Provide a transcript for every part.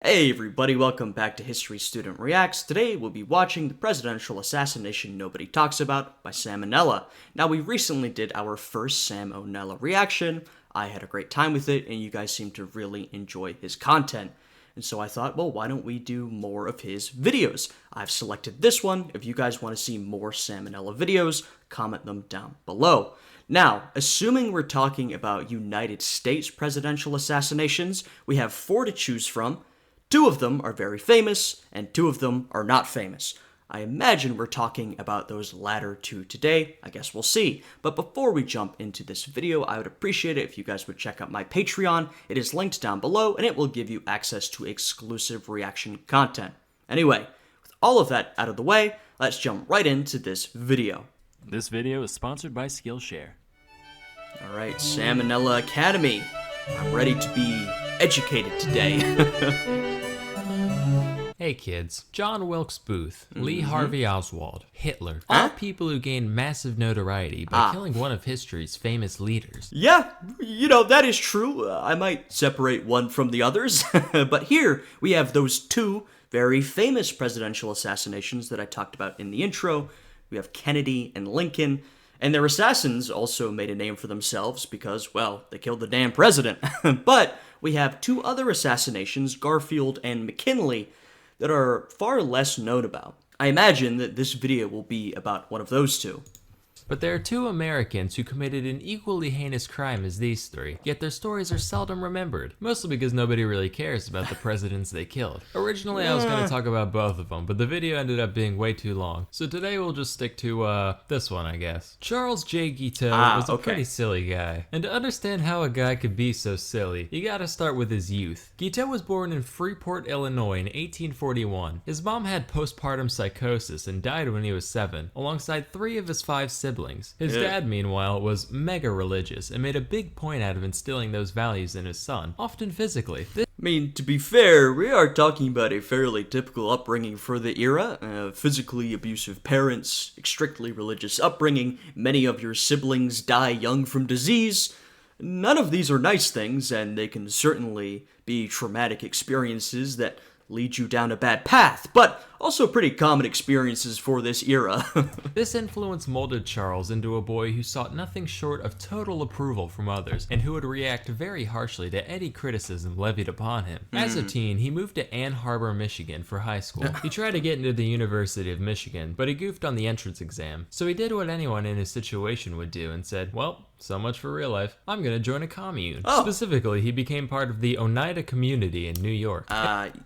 Hey everybody, welcome back to History Student Reacts. Today we'll be watching the presidential assassination nobody talks about by Sam O'Nella. Now we recently did our first Sam O'Nella reaction. I had a great time with it and you guys seem to really enjoy his content. And so I thought, well, why don't we do more of his videos? I've selected this one. If you guys want to see more Sam O'Nella videos, comment them down below. Now, assuming we're talking about United States presidential assassinations, we have 4 to choose from. 2 of them are very famous, and 2 of them are not famous. I imagine we're talking about those latter 2 today. I guess we'll see. But before we jump into this video, I would appreciate it if you guys would check out my Patreon. It is linked down below, and it will give you access to exclusive reaction content. Anyway, with all of that out of the way, let's jump right into this video. This video is sponsored by Skillshare. Alright, Sam O'Nella Academy. I'm ready to be educated today. Hey kids, John Wilkes Booth, Lee Harvey Oswald, Hitler, all people who gained massive notoriety by killing one of history's famous leaders. Yeah, that is true. I might separate one from the others. But here we have those 2 very famous presidential assassinations that I talked about in the intro. We have Kennedy and Lincoln. And their assassins also made a name for themselves because, well, they killed the damn president. But we have 2 other assassinations, Garfield and McKinley, that are far less known about. I imagine that this video will be about one of those 2. But there are 2 Americans who committed an equally heinous crime as these 3, yet their stories are seldom remembered, mostly because nobody really cares about the presidents they killed. Originally I was going to talk about both of them, but the video ended up being way too long, so today we'll just stick to, this one I guess. Charles J. Guiteau was a pretty silly guy, and to understand how a guy could be so silly, you gotta start with his youth. Guiteau was born in Freeport, Illinois in 1841. His mom had postpartum psychosis and died when he was 7, alongside 3 of his 5 siblings. His dad, meanwhile, was mega religious and made a big point out of instilling those values in his son, often physically. I mean, to be fair, we are talking about a fairly typical upbringing for the era. Physically abusive parents, strictly religious upbringing, many of your siblings die young from disease. None of these are nice things, and they can certainly be traumatic experiences that lead you down a bad path, but also pretty common experiences for this era. This influence molded Charles into a boy who sought nothing short of total approval from others, and who would react very harshly to any criticism levied upon him. As a teen, he moved to Ann Arbor, Michigan for high school. He tried to get into the University of Michigan, but he goofed on the entrance exam. So he did what anyone in his situation would do and said, well, so much for real life. I'm gonna join a commune. Specifically, he became part of the Oneida community in New York.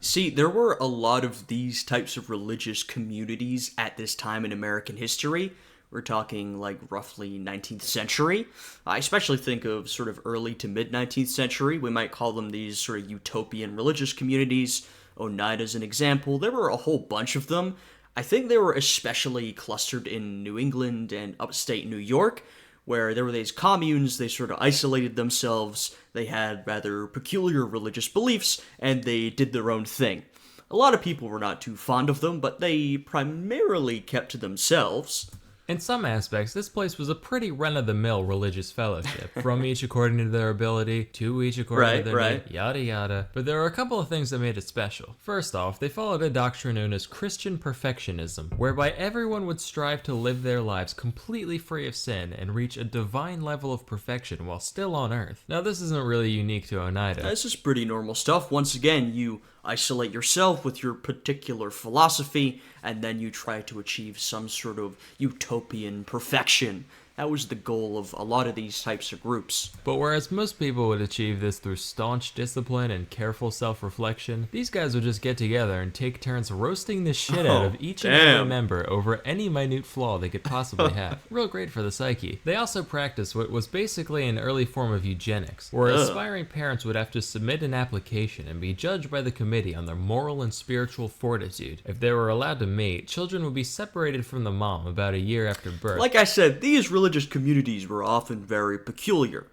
See, there were a lot of these types of religious communities at this time in American history. We're talking like roughly 19th century. I especially think of sort of early to mid 19th century. We might call them these sort of utopian religious communities. Oneida's an example. There were a whole bunch of them. I think they were especially clustered in New England and upstate New York, where there were these communes. They sort of isolated themselves, they had rather peculiar religious beliefs, and they did their own thing. A lot of people were not too fond of them, but they primarily kept to themselves. In some aspects, this place was a pretty run-of-the-mill religious fellowship, from each according to their ability, to each according to their need, yada yada. But there are a couple of things that made it special. First off, they followed a doctrine known as Christian perfectionism, whereby everyone would strive to live their lives completely free of sin and reach a divine level of perfection while still on earth. Now this isn't really unique to Oneida. This is pretty normal stuff. Once again, you isolate yourself with your particular philosophy, and then you try to achieve some sort of utopian perfection. That was the goal of a lot of these types of groups. But whereas most people would achieve this through staunch discipline and careful self-reflection, these guys would just get together and take turns roasting the shit out of each and every member over any minute flaw they could possibly have. Real great for the psyche. They also practiced what was basically an early form of eugenics, where aspiring parents would have to submit an application and be judged by the committee on their moral and spiritual fortitude. If they were allowed to mate, children would be separated from the mom about a year after birth. Like I said, these religious communities were often very peculiar.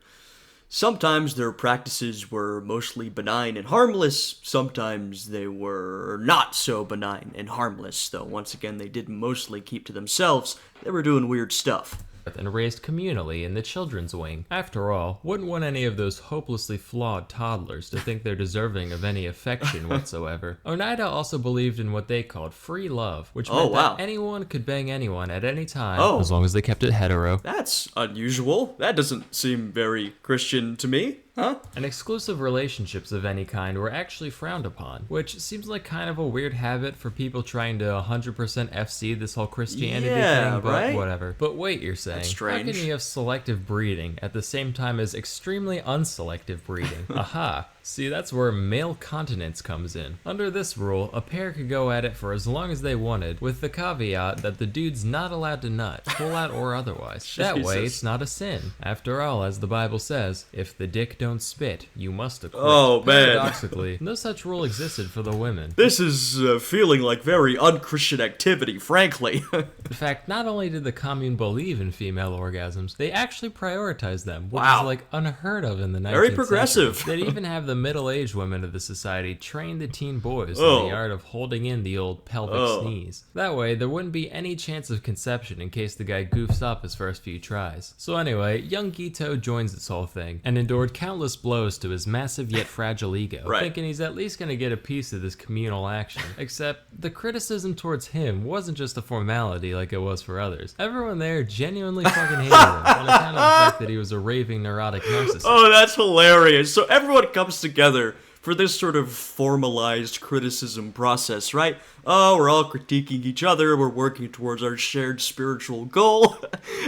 Sometimes their practices were mostly benign and harmless, sometimes they were not so benign and harmless, though once again they did mostly keep to themselves. They were doing weird stuff. and raised communally in the children's wing. After all, wouldn't want any of those hopelessly flawed toddlers to think they're deserving of any affection whatsoever. Oneida also believed in what they called free love, which meant that anyone could bang anyone at any time as long as they kept it hetero. That's unusual. That doesn't seem very Christian to me. Huh? And exclusive relationships of any kind were actually frowned upon, which seems like kind of a weird habit for people trying to 100% FC this whole Christianity thing, but right? Whatever. But wait, you're saying, That's strange. How can you have selective breeding at the same time as extremely unselective breeding? Aha. See, that's where male continence comes in. Under this rule, a pair could go at it for as long as they wanted, with the caveat that the dude's not allowed to nut, pull out or otherwise. That way, it's not a sin. After all, as the Bible says, if the dick don't spit, you must acquit. Oh, man. Paradoxically, no such rule existed for the women. This is feeling like very unchristian activity, frankly. In fact, not only did the commune believe in female orgasms, they actually prioritized them, which Wow. is like unheard of in the 19th Very progressive. century. They'd even have the middle-aged women of the society train the teen boys Oh. in the art of holding in the old pelvic sneeze. That way, there wouldn't be any chance of conception in case the guy goofs up his first few tries. So anyway, young Gito joins this whole thing, and endured countless blows to his massive yet fragile ego, Right. thinking he's at least gonna get a piece of this communal action. Except, the criticism towards him wasn't just a formality like it was for others. Everyone there genuinely fucking hated him, on account of the fact that he was a raving neurotic narcissist. Oh, that's hilarious. So everyone comes together for this sort of formalized criticism process, right? Oh, we're all critiquing each other, we're working towards our shared spiritual goal.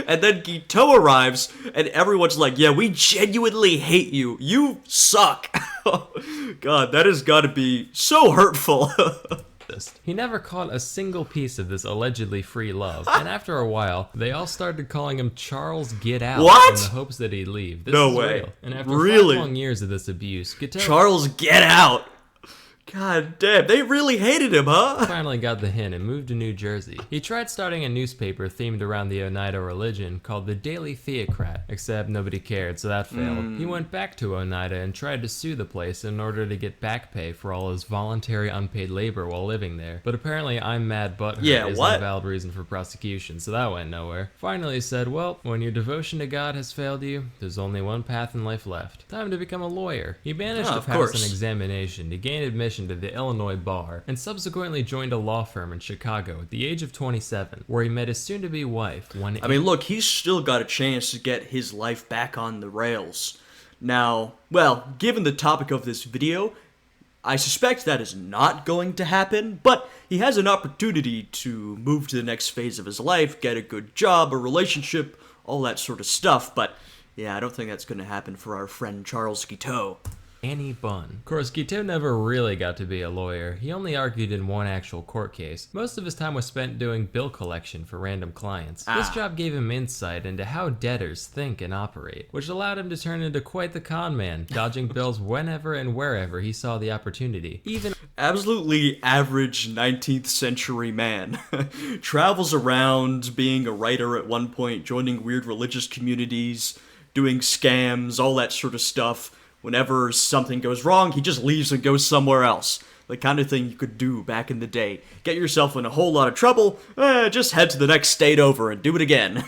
And then Gito arrives, and everyone's like, yeah, we genuinely hate you. You suck. God, that has got to be so hurtful. He never caught a single piece of this allegedly free love, and after a while, they all started calling him Charles Get Out What? in the hopes that he'd leave. This No is way. real. And after Really? 5 long years of this abuse, Guiteau Charles, get out. God damn, they really hated him, huh? finally got the hint and moved to New Jersey. He tried starting a newspaper themed around the Oneida religion called the Daily Theocrat, except nobody cared, so that failed. He went back to Oneida and tried to sue the place in order to get back pay for all his voluntary unpaid labor while living there. But apparently I'm mad butthurt is what? a valid reason for prosecution, so that went nowhere. Finally he said, well, when your devotion to God has failed you, there's only one path in life left. Time to become a lawyer. He managed to of pass course. an examination to gain admission to the Illinois bar, and subsequently joined a law firm in Chicago at the age of 27, where he met his soon-to-be wife. I mean, look, he's still got a chance to get his life back on the rails. Now, well, given the topic of this video, I suspect that is not going to happen, but he has an opportunity to move to the next phase of his life, get a good job, a relationship, all that sort of stuff, but yeah, I don't think that's going to happen for our friend Charles Guiteau. Annie Bunn. Of course, Guiteau never really got to be a lawyer. He only argued in one actual court case. Most of his time was spent doing bill collection for random clients. This job gave him insight into how debtors think and operate, which allowed him to turn into quite the con man, dodging bills whenever and wherever he saw the opportunity. Even Absolutely average 19th century man. Travels around, being a writer at one point, joining weird religious communities, doing scams, all that sort of stuff. Whenever something goes wrong, he just leaves and goes somewhere else. The kind of thing you could do back in the day. Get yourself in a whole lot of trouble, just head to the next state over and do it again.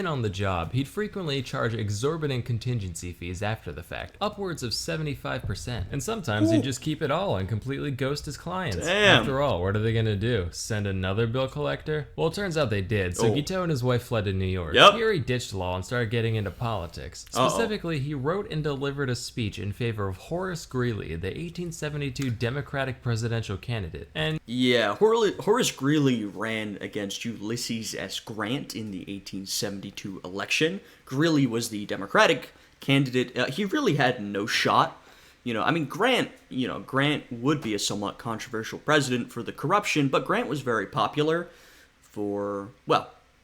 on the job, he'd frequently charge exorbitant contingency fees after the fact, upwards of 75%. And sometimes he'd just keep it all and completely ghost his clients. Damn. After all, what are they gonna do? Send another bill collector? Well, it turns out they did, so Guiteau and his wife fled to New York. Yep. Here he ditched law and started getting into politics. Specifically, he wrote and delivered a speech in favor of Horace Greeley, the 1872 Democratic presidential candidate. And Yeah, Horace Greeley ran against Ulysses S. Grant in the 1872 election. Greeley was the Democratic candidate. He really had no shot. Grant would be a somewhat controversial president for the corruption, but Grant was very popular for,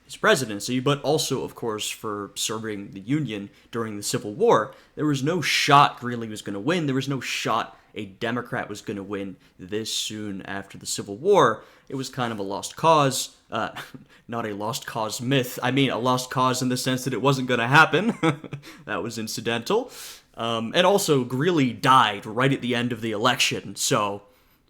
his presidency, but also, of course, for serving the Union during the Civil War. There was no shot Greeley was going to win. There was no shot a Democrat was going to win this soon after the Civil War. It was kind of a lost cause. Not a lost cause myth. I mean, a lost cause in the sense that it wasn't going to happen. That was incidental. And also, Greeley died right at the end of the election, so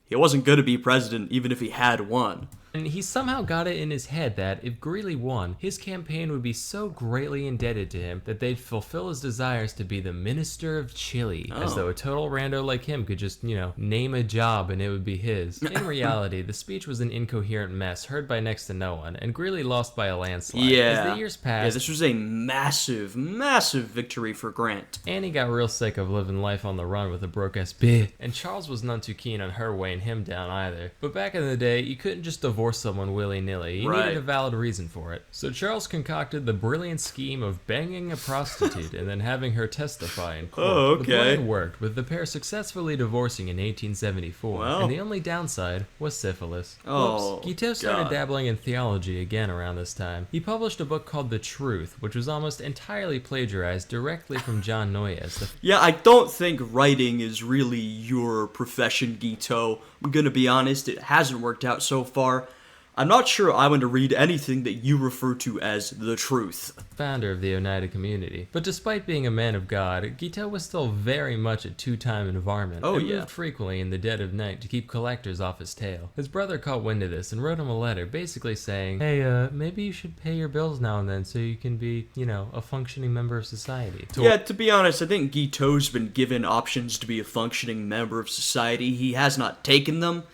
he wasn't going to be president even if he had won. And he somehow got it in his head that if Greeley won, his campaign would be so greatly indebted to him that they'd fulfill his desires to be the Minister of Chile, as though a total rando like him could just, name a job and it would be his. In reality, the speech was an incoherent mess heard by next to no one, and Greeley lost by a landslide. As the years passed, this was a massive, massive victory for Grant. Annie got real sick of living life on the run with a broke-ass bitch, and Charles was none too keen on her weighing him down either. But back in the day, you couldn't just divorce someone willy-nilly. You needed a valid reason for it. So Charles concocted the brilliant scheme of banging a prostitute and then having her testify in court. Oh, okay. The plan worked, with the pair successfully divorcing in 1874, and the only downside was syphilis. Oh, Guiteau started dabbling in theology again around this time. He published a book called The Truth, which was almost entirely plagiarized directly from John Noyes. Yeah, I don't think writing is really your profession, Guiteau. I'm gonna be honest, it hasn't worked out so far. I'm not sure I want to read anything that you refer to as the truth. Founder of the Oneida community. But despite being a man of God, Guiteau was still very much a two-time varmint, and moved frequently in the dead of night to keep collectors off his tail. His brother caught wind of this and wrote him a letter basically saying, hey, maybe you should pay your bills now and then so you can be, a functioning member of society. To be honest, I think Guiteau's been given options to be a functioning member of society. He has not taken them.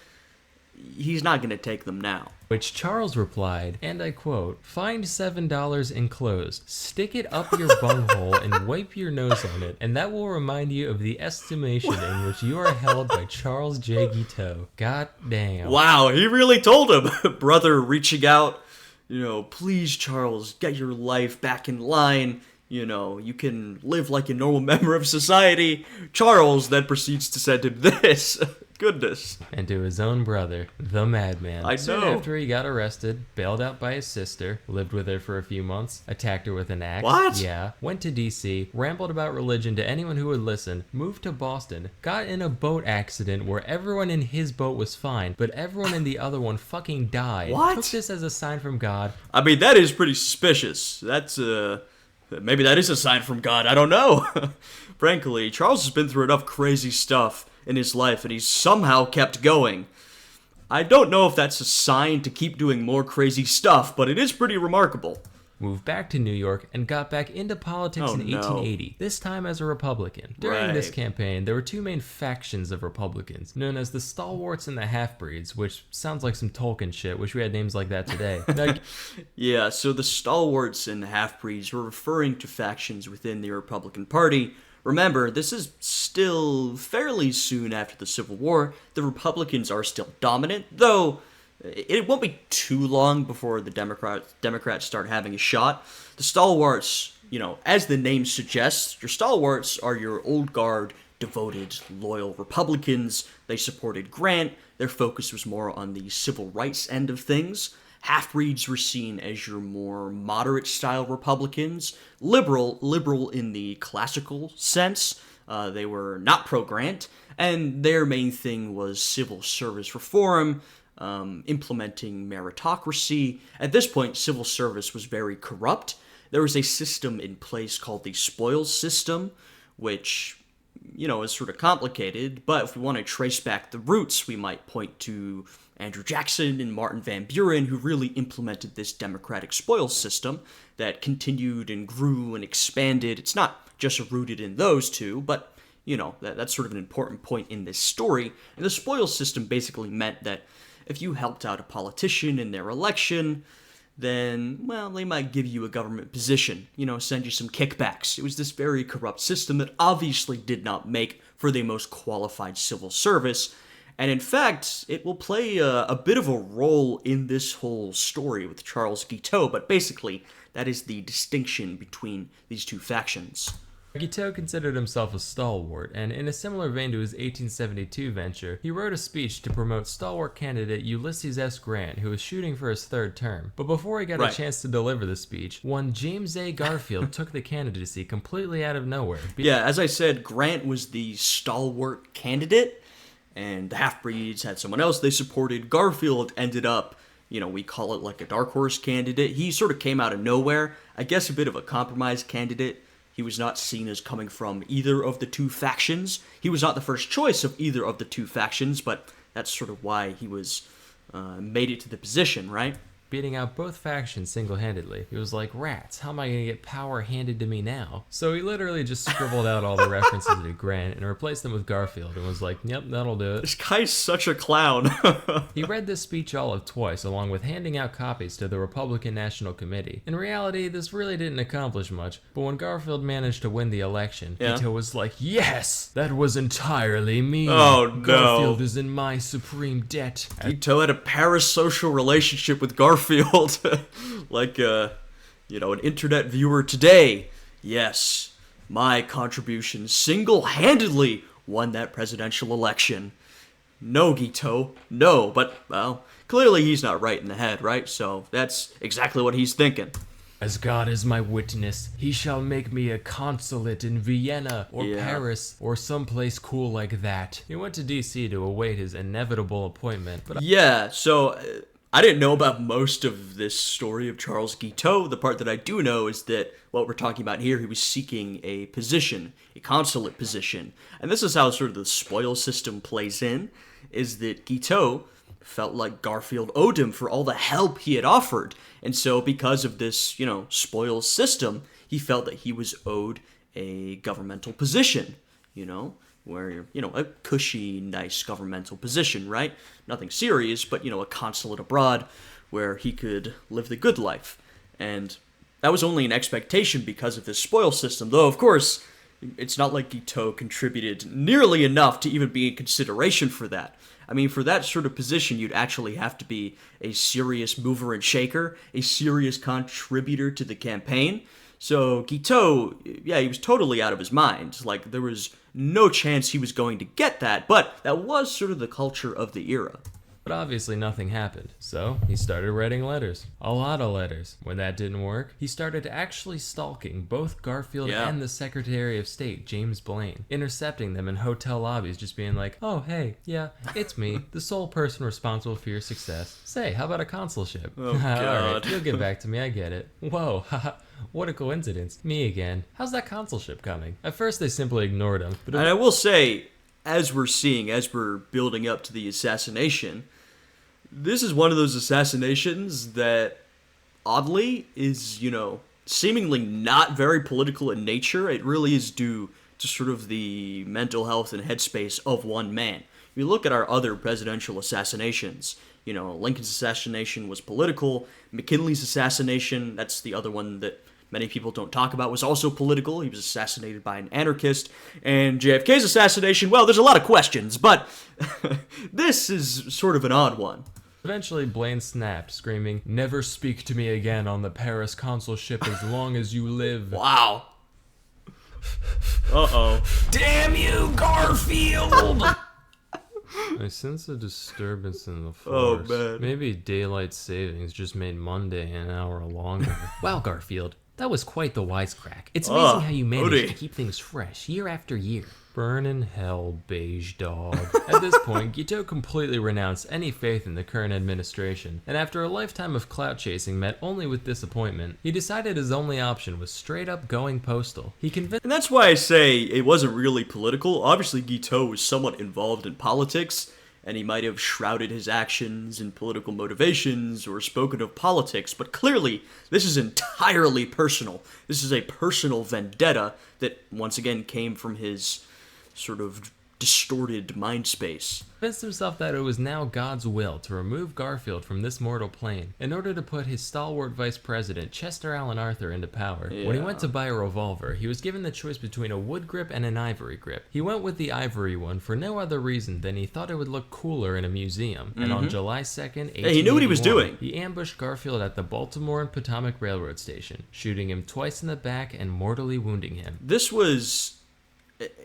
He's not going to take them now. Which Charles replied, and I quote, "Find $7 enclosed, stick it up your bunghole and wipe your nose on it, and that will remind you of the estimation in which you are held by Charles J. Guiteau." God damn. Wow, he really told him. Brother reaching out, please, Charles, get your life back in line. You can live like a normal member of society. Charles then proceeds to send him this. Goodness. And to his own brother, the madman. I know. Soon after he got arrested, bailed out by his sister, lived with her for a few months, attacked her with an axe. What? Yeah. Went to D.C., rambled about religion to anyone who would listen, moved to Boston, got in a boat accident where everyone in his boat was fine, but everyone in the other one fucking died. What? Took this as a sign from God. I mean, that is pretty suspicious. That's, maybe that is a sign from God. I don't know. Frankly, Charles has been through enough crazy stuff in his life, and he's somehow kept going. I don't know if that's a sign to keep doing more crazy stuff, but it is pretty remarkable. Moved back to New York and got back into politics in 1880, this time as a Republican. During this campaign, there were two main factions of Republicans, known as the Stalwarts and the Half-Breeds, which sounds like some Tolkien shit. Wish we had names like that today. Yeah, so the Stalwarts and the Half-Breeds were referring to factions within the Republican Party. Remember, this is still fairly soon after the Civil War. The Republicans are still dominant, though it won't be too long before the Democrats start having a shot. The Stalwarts, as the name suggests, your Stalwarts are your old guard, devoted, loyal Republicans. They supported Grant. Their focus was more on the civil rights end of things. Half-breeds were seen as your more moderate-style Republicans, liberal in the classical sense. They were not pro-Grant, and their main thing was civil service reform, implementing meritocracy. At this point, civil service was very corrupt. There was a system in place called the spoils system, which, is sort of complicated, but if we want to trace back the roots, we might point to Andrew Jackson and Martin Van Buren, who really implemented this democratic spoils system that continued and grew and expanded. It's not just rooted in those two, but, that's sort of an important point in this story. And the spoils system basically meant that if you helped out a politician in their election, then, they might give you a government position, send you some kickbacks. It was this very corrupt system that obviously did not make for the most qualified civil service. And in fact, it will play a bit of a role in this whole story with Charles Guiteau, but basically, that is the distinction between these two factions. Guiteau considered himself a stalwart, and in a similar vein to his 1872 venture, he wrote a speech to promote stalwart candidate Ulysses S. Grant, who was shooting for his third term. But before he got a chance to deliver the speech, one James A. Garfield took the candidacy completely out of nowhere. Yeah, as I said, Grant was the stalwart candidate, and the Half-Breeds had someone else they supported. Garfield ended up, we call it like a dark horse candidate. He sort of came out of nowhere. I guess a bit of a compromise candidate. He was not seen as coming from either of the two factions. He was not the first choice of either of the two factions, but that's sort of why he was made it to the position, right? Beating out both factions single-handedly. He was like, rats, how am I gonna get power handed to me now? So he literally just scribbled out all the references to Grant and replaced them with Garfield and was like, yep, that'll do it. This guy's such a clown. He read this speech all of twice, along with handing out copies to the Republican National Committee. In reality, this really didn't accomplish much, but when Garfield managed to win the election, Yeah. Ito was like, yes, that was entirely me. Oh, no. Garfield is in my supreme debt. Ito had a parasocial relationship with Garfield. Like, an internet viewer today. Yes, my contribution single-handedly won that presidential election. No, Gito, no, but, well, clearly he's not right in the head, right? So that's exactly what he's thinking. As God is my witness, he shall make me a consulate in Vienna or Yeah. Paris or someplace cool like that. He went to DC to await his inevitable appointment, but Yeah, so I didn't know about most of this story of Charles Guiteau. The part that I do know is that what we're talking about here, he was seeking a position, a consulate position. And this is how sort of the spoil system plays in, is that Guiteau felt like Garfield owed him for all the help he had offered. And so because of this, spoil system, he felt that he was owed a governmental position, where a cushy, nice governmental position, right? Nothing serious, but, a consulate abroad where he could live the good life. And that was only an expectation because of this spoil system, though, of course, it's not like Guiteau contributed nearly enough to even be in consideration for that. I mean, for that sort of position, you'd actually have to be a serious mover and shaker, a serious contributor to the campaign. So Guiteau, yeah, he was totally out of his mind. Like, there was no chance he was going to get that, but that was sort of the culture of the era. obviously nothing happened. So he started writing letters. A lot of letters. When that didn't work, he started actually stalking both Garfield Yeah. and the Secretary of State, James Blaine, intercepting them in hotel lobbies, just being like, oh, hey, yeah, it's me, the sole person responsible for your success. Say, how about a consulship? Oh, All God. right, you'll get back to me, I get it. Whoa, haha. What a coincidence. Me again. How's that consulship coming? At first they simply ignored him, but And I will say, as we're building up to the assassination, this is one of those assassinations that, oddly, is, seemingly not very political in nature. It really is due to sort of the mental health and headspace of one man. If you look at our other presidential assassinations, Lincoln's assassination was political. McKinley's assassination, that's the other one that many people don't talk about, was also political. He was assassinated by an anarchist. And JFK's assassination, well, there's a lot of questions, but this is sort of an odd one. eventually Blaine snapped, screaming, "Never speak to me again on the Paris consulship as long as you live." Wow. Uh-oh. Damn you, Garfield! I sense a disturbance in the Oh, force. man. Maybe daylight savings just made Monday an hour longer. Wow, Garfield. That was quite the wisecrack. It's amazing how you manage Odie. to keep things fresh year after year. Burn in hell, beige dog. At this point, Guiteau completely renounced any faith in the current administration, and after a lifetime of clout chasing met only with disappointment, he decided his only option was straight up going postal. He convinced And that's why I say it wasn't really political. Obviously, Guiteau was somewhat involved in politics, and he might have shrouded his actions in political motivations or spoken of politics, but clearly, this is entirely personal. This is a personal vendetta that, once again, came from his sort of distorted mind space. himself that it was now God's will to remove Garfield from this mortal plane in order to put his stalwart vice president, Chester Alan Arthur, into power. When he went to buy a revolver, he was given the choice between a wood grip and an ivory grip. He went with the ivory one for no other reason than he thought it would look cooler in a museum. And on July 2nd, 1881, he knew what he was doing. He ambushed Garfield at the Baltimore and Potomac Railroad Station, shooting him twice in the back and mortally wounding him.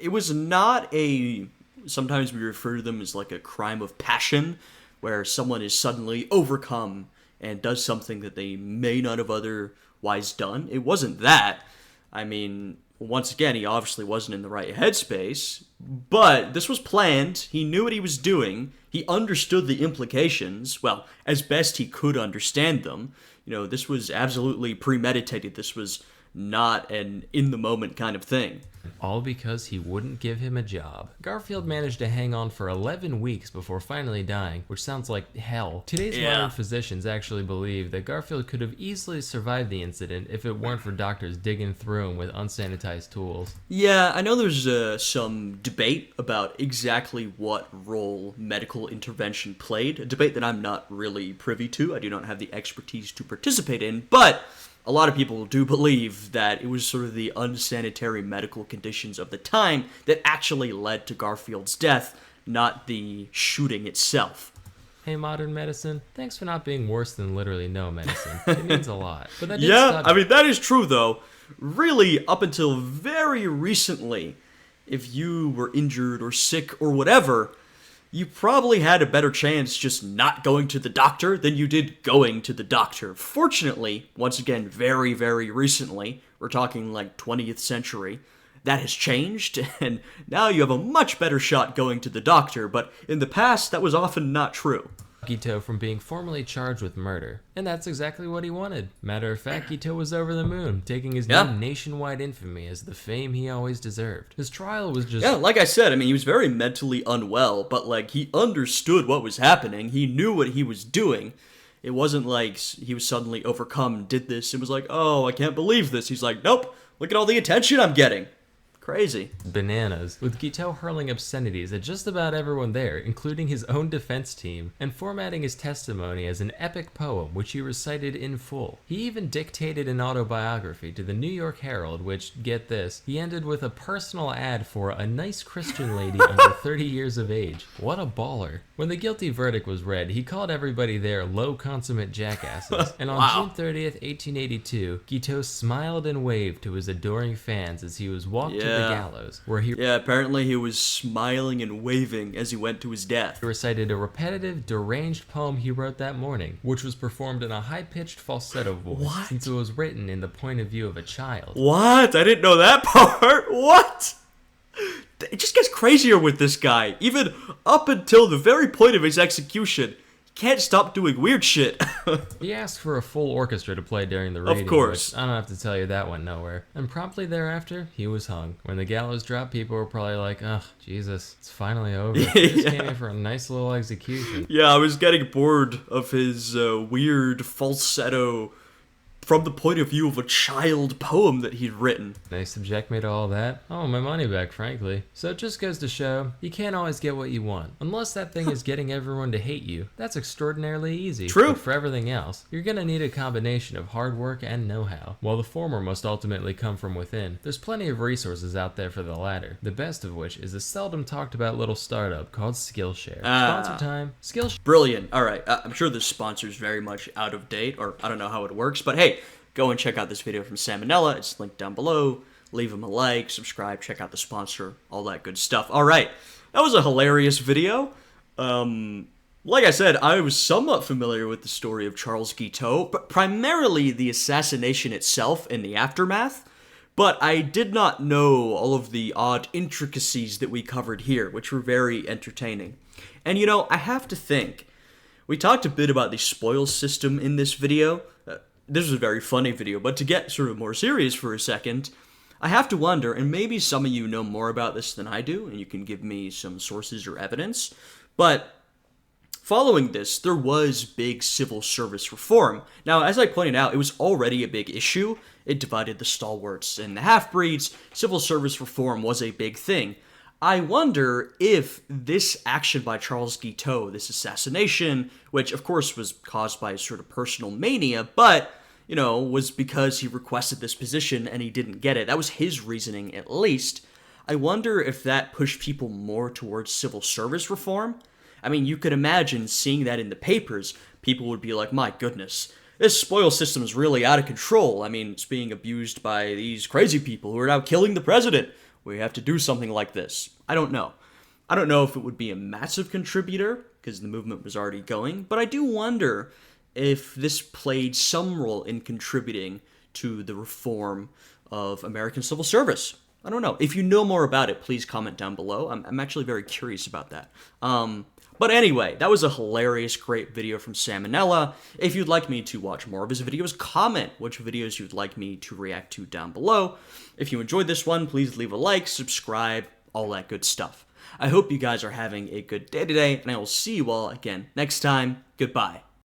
It was not a, sometimes we refer to them as like a crime of passion, where someone is suddenly overcome and does something that they may not have otherwise done. It wasn't that. I mean, once again, he obviously wasn't in the right headspace, but this was planned. He knew what he was doing. He understood the implications, well, as best he could understand them. This was absolutely premeditated. This was not an in-the-moment kind of thing. All because he wouldn't give him a job. Garfield managed to hang on for 11 weeks before finally dying, which sounds like hell. Today's modern physicians actually believe that Garfield could have easily survived the incident if it weren't for doctors digging through him with unsanitized tools. Yeah, I know there's some debate about exactly what role medical intervention played, a debate that I'm not really privy to. I do not have the expertise to participate in, but a lot of people do believe that it was sort of the unsanitary medical conditions of the time that actually led to Garfield's death, not the shooting itself. Hey, modern medicine, thanks for not being worse than literally no medicine. It means a lot. But that did Yeah, stop- I mean, that is true, though. Really, up until very recently, if you were injured or sick or whatever, you probably had a better chance just not going to the doctor than you did going to the doctor. Fortunately, once again, very, very recently, we're talking like 20th century, that has changed, and now you have a much better shot going to the doctor, but in the past, that was often not true. Guiteau from being formally charged with murder. And that's exactly what he wanted. Matter of fact, Guiteau was over the moon, taking his new nationwide infamy as the fame he always deserved. His trial was just... Yeah, like I said, I mean, he was very mentally unwell, but, like, he understood what was happening. He knew what he was doing. It wasn't like he was suddenly overcome, did this, and was like, oh, I can't believe this. He's like, nope, look at all the attention I'm getting. Crazy. Bananas, with Guiteau hurling obscenities at just about everyone there, including his own defense team, and formatting his testimony as an epic poem which he recited in full. He even dictated an autobiography to the New York Herald, which, get this, he ended with a personal ad for a nice Christian lady under 30 years of age. What a baller. When the guilty verdict was read, he called everybody there low consummate jackasses, and on June 30th, 1882, Guiteau smiled and waved to his adoring fans as he was walked to the gallows, where he apparently he was smiling and waving as he went to his death. recited a repetitive, deranged poem he wrote that morning, which was performed in a high-pitched falsetto voice, since it was written in the point of view of a child. What? I didn't know that part. What? It just gets crazier with this guy. Even up until the very point of his execution, he can't stop doing weird shit. He asked for a full orchestra to play during the reading, Of course. which I don't have to tell you that went nowhere. And promptly thereafter, he was hung. When the gallows dropped, people were probably like, ugh, Jesus, it's finally over. He just came in for a nice little execution. Yeah, I was getting bored of his weird falsetto from the point of view of a child poem that he'd written. They subject me to all that? I want my money back, frankly. So it just goes to show, you can't always get what you want. Unless that thing is getting everyone to hate you. That's extraordinarily easy. True. But for everything else, you're gonna need a combination of hard work and know-how. While the former must ultimately come from within, there's plenty of resources out there for the latter. The best of which is a seldom talked about little startup called Skillshare. Sponsor time, Skillshare. Brilliant. All right. I'm sure this sponsor's very much out of date, or I don't know how it works, but hey, go and check out this video from Salmonella. It's linked down below. Leave him a like, subscribe, check out the sponsor, all that good stuff. All right. That was a hilarious video. Like I said, I was somewhat familiar with the story of Charles Guiteau, but primarily the assassination itself and the aftermath. But I did not know all of the odd intricacies that we covered here, which were very entertaining. And you know, I have to think, we talked a bit about the spoil system in this video. This was a very funny video, but to get sort of more serious for a second, I have to wonder, and maybe some of you know more about this than I do, and you can give me some sources or evidence, but following this, there was big civil service reform. Now, as I pointed out, it was already a big issue. It divided the stalwarts and the half-breeds. Civil service reform was a big thing. I wonder if this action by Charles Guiteau, this assassination, which of course was caused by a sort of personal mania, but, you know, was because he requested this position and he didn't get it. That was his reasoning, at least. I wonder if that pushed people more towards civil service reform. I mean, you could imagine seeing that in the papers. People would be like, my goodness, this spoil system is really out of control. I mean, it's being abused by these crazy people who are now killing the president. We have to do something like this. I don't know. I don't know if it would be a massive contributor, because the movement was already going, but I do wonder if this played some role in contributing to the reform of American civil service. I don't know. If you know more about it, please comment down below. I'm actually very curious about that. But anyway, that was a hilarious, great video from Salmonella. If you'd like me to watch more of his videos, comment which videos you'd like me to react to down below. If you enjoyed this one, please leave a like, subscribe, all that good stuff. I hope you guys are having a good day today, and I will see you all again next time. Goodbye.